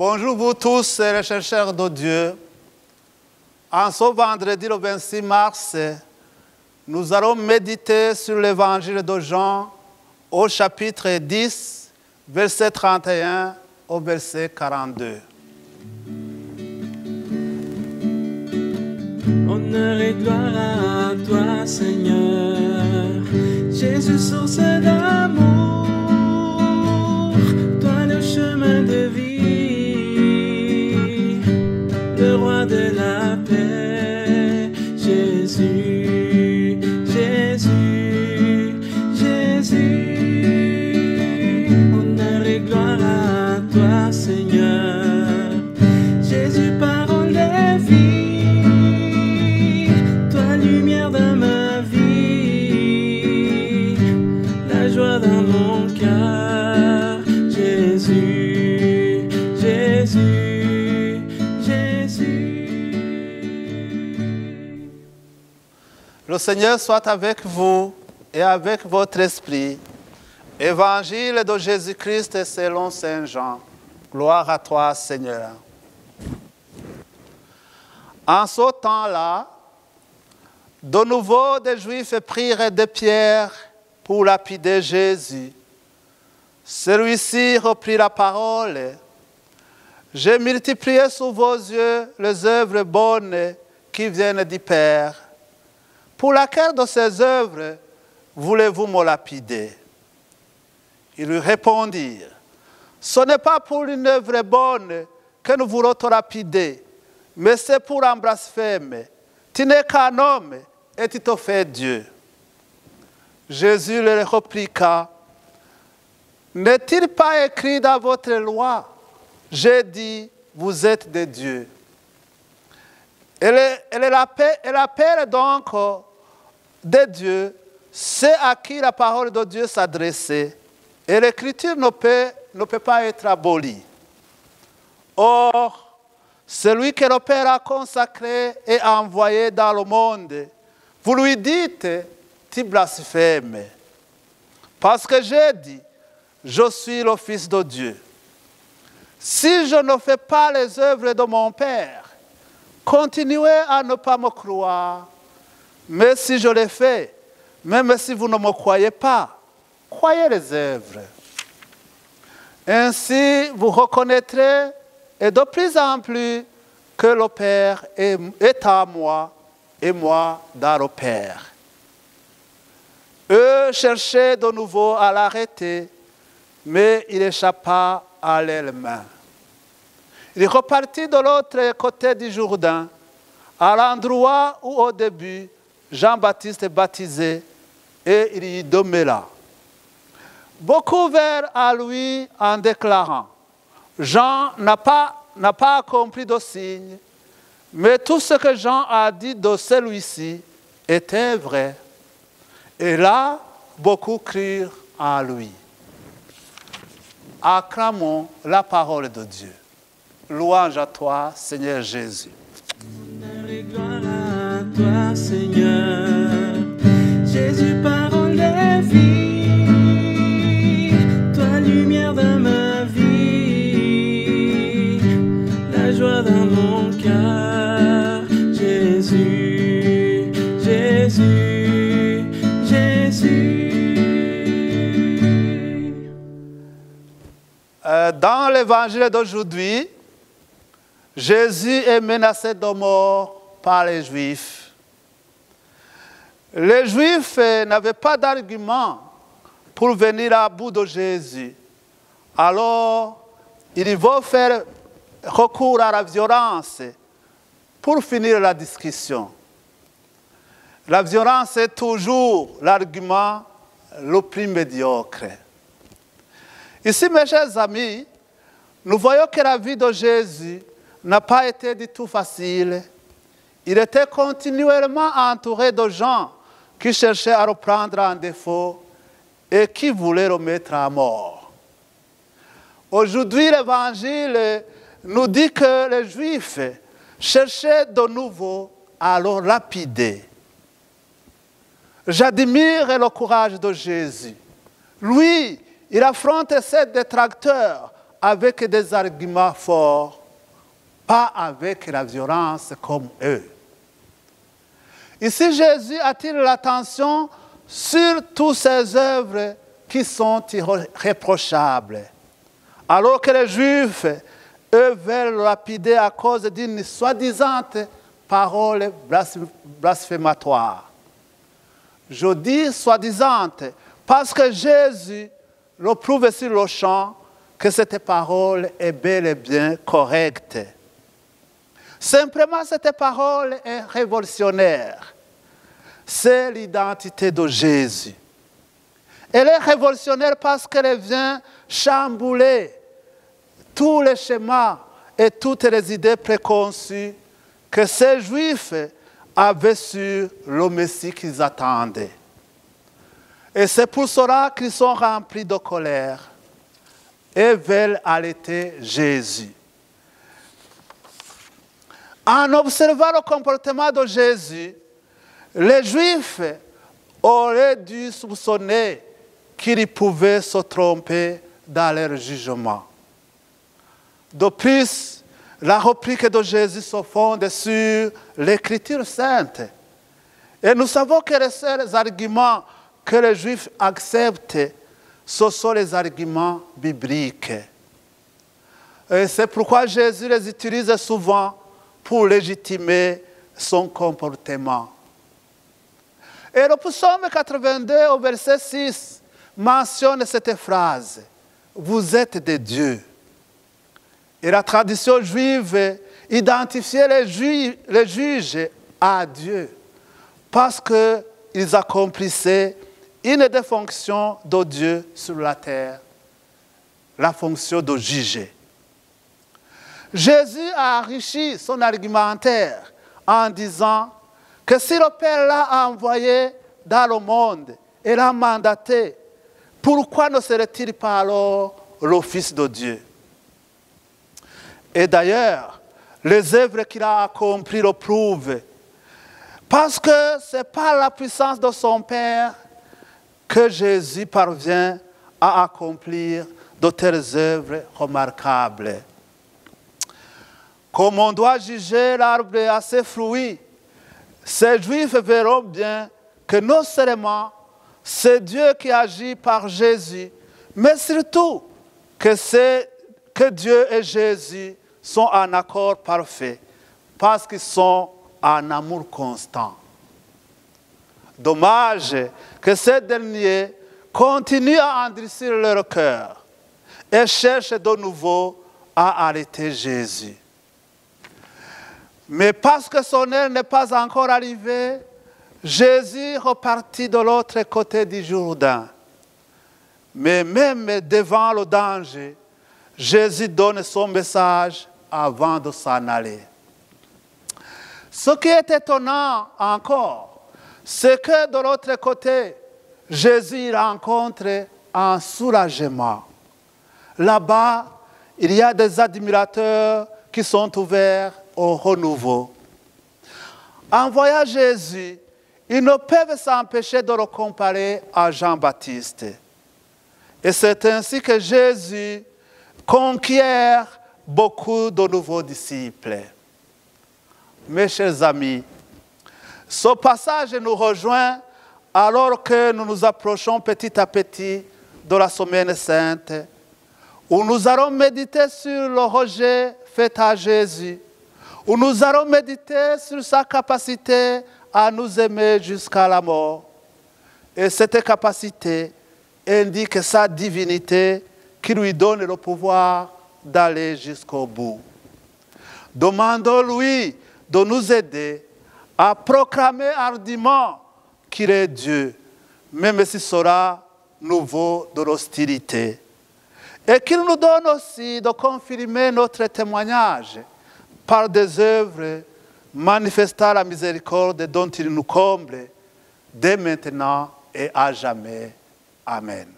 Bonjour vous tous, les chercheurs de Dieu. En ce vendredi, le 26 mars, nous allons méditer sur l'évangile de Jean au chapitre 10, verset 31 au verset 42. Honneur et gloire à toi, Seigneur, Jésus, source d'amour, toi le chemin de vie, le roi de la paix, Jésus, Jésus, Jésus. Honneur et gloire à toi, Seigneur, Jésus, parole de vie, toi lumière dans ma vie, la joie dans mon cœur, Jésus, Jésus, Jésus. Le Seigneur soit avec vous et avec votre esprit. Évangile de Jésus-Christ selon Saint Jean. Gloire à toi, Seigneur. En ce temps-là, de nouveau des Juifs prirent des pierres pour lapider Jésus. Celui-ci reprit la parole. J'ai multiplié sous vos yeux les œuvres bonnes qui viennent du Père. Pour laquelle de ces œuvres voulez-vous me lapider? Ils lui répondirent, ce n'est pas pour une œuvre bonne que nous voulons te lapider, mais c'est pour un blasphème. Tu n'es qu'un homme et tu te fais Dieu. Jésus leur répliqua, n'est-il pas écrit dans votre loi, j'ai dit, vous êtes des dieux. Elle appelle donc des dieux ceux à qui la parole de Dieu s'adressait. Et l'écriture ne peut pas être abolie. Or, celui que le Père a consacré et envoyé dans le monde, vous lui dites, tu blasphèmes. Parce que j'ai dit, je suis le Fils de Dieu. Si je ne fais pas les œuvres de mon Père, continuez à ne pas me croire. Mais si je les fais, même si vous ne me croyez pas, croyez les œuvres. Ainsi, vous reconnaîtrez, et de plus en plus, que le Père est à moi, et moi dans le Père. Eux cherchaient de nouveau à l'arrêter, mais il échappa à leurs mains. Il repartit de l'autre côté du Jourdain, à l'endroit où au début Jean-Baptiste baptisait, et il y demeura. Beaucoup vinrent à lui en déclarant, Jean n'a pas accompli de signe, mais tout ce que Jean a dit de celui-ci était vrai. Et là, beaucoup crurent en lui. Acclamons la parole de Dieu. Louange à toi, Seigneur Jésus. Honneur et gloire à toi, Seigneur, Jésus, parole de vie, toi lumière dans ma vie, la joie dans mon cœur, Jésus, Jésus, Jésus. Dans l'évangile d'aujourd'hui, Jésus est menacé de mort par les Juifs. Les Juifs n'avaient pas d'argument pour venir à bout de Jésus. Alors, ils vont faire recours à la violence pour finir la discussion. La violence est toujours l'argument le plus médiocre. Ici, mes chers amis, nous voyons que la vie de Jésus n'a pas été du tout facile. Il était continuellement entouré de gens qui cherchaient à le prendre en défaut et qui voulaient le mettre à mort. Aujourd'hui, l'Évangile nous dit que les Juifs cherchaient de nouveau à le lapider. J'admire le courage de Jésus. Lui, il affronte ses détracteurs avec des arguments forts, pas avec la violence comme eux. Ici, Jésus attire l'attention sur toutes ces œuvres qui sont irréprochables. Alors que les Juifs, eux, veulent le lapider à cause d'une soi-disant parole blasphématoire. Je dis soi-disant parce que Jésus le prouve sur le champ que cette parole est bel et bien correcte. Simplement, cette parole est révolutionnaire. C'est l'identité de Jésus. Elle est révolutionnaire parce qu'elle vient chambouler tous les schémas et toutes les idées préconçues que ces Juifs avaient sur le Messie qu'ils attendaient. Et c'est pour cela qu'ils sont remplis de colère et veulent arrêter Jésus. En observant le comportement de Jésus, les Juifs auraient dû soupçonner qu'ils pouvaient se tromper dans leur jugement. De plus, la réplique de Jésus se fonde sur l'Écriture sainte. Et nous savons que les seuls arguments que les Juifs acceptent, ce sont les arguments bibliques. Et c'est pourquoi Jésus les utilise souvent pour légitimer son comportement. Et le psaume 82 au verset 6 mentionne cette phrase « Vous êtes des dieux ». Et la tradition juive identifiait les juges à Dieu parce qu'ils accomplissaient une des fonctions de Dieu sur la terre, la fonction de juger. Jésus a enrichi son argumentaire en disant que si le Père l'a envoyé dans le monde et l'a mandaté, pourquoi ne serait-il pas alors le Fils de Dieu? Et d'ailleurs, les œuvres qu'il a accomplies le prouvent. Parce que c'est par la puissance de son Père que Jésus parvient à accomplir de telles œuvres remarquables. Comme on doit juger l'arbre à ses fruits, ces Juifs verront bien que non seulement c'est Dieu qui agit par Jésus, mais surtout que Dieu et Jésus sont en accord parfait, parce qu'ils sont en amour constant. Dommage que ces derniers continuent à endurcir leur cœur et cherchent de nouveau à arrêter Jésus. Mais parce que son heure n'est pas encore arrivée, Jésus repartit de l'autre côté du Jourdain. Mais même devant le danger, Jésus donne son message avant de s'en aller. Ce qui est étonnant encore, c'est que de l'autre côté, Jésus rencontre un soulagement. Là-bas, il y a des admirateurs qui sont ouverts au renouveau. En voyant Jésus, ils ne peuvent s'empêcher de le comparer à Jean-Baptiste. Et c'est ainsi que Jésus conquiert beaucoup de nouveaux disciples. Mes chers amis, ce passage nous rejoint alors que nous nous approchons petit à petit de la Semaine Sainte, où nous allons méditer sur le rejet fait à Jésus, où nous allons méditer sur sa capacité à nous aimer jusqu'à la mort. Et cette capacité indique sa divinité qui lui donne le pouvoir d'aller jusqu'au bout. Demandons-lui de nous aider à proclamer hardiment qu'il est Dieu, même si cela nous vaut de l'hostilité. Et qu'il nous donne aussi de confirmer notre témoignage par des œuvres manifestant la miséricorde dont il nous comble, dès maintenant et à jamais. Amen.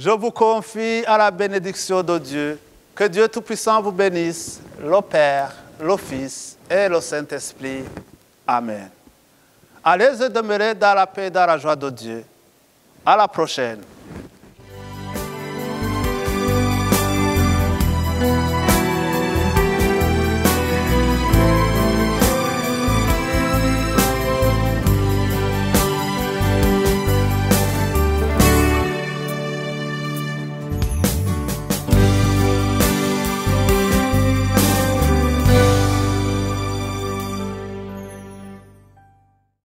je vous confie à la bénédiction de Dieu. Que Dieu Tout-Puissant vous bénisse, le Père, le Fils et le Saint-Esprit. Amen. Allez et demeurez dans la paix et dans la joie de Dieu. À la prochaine.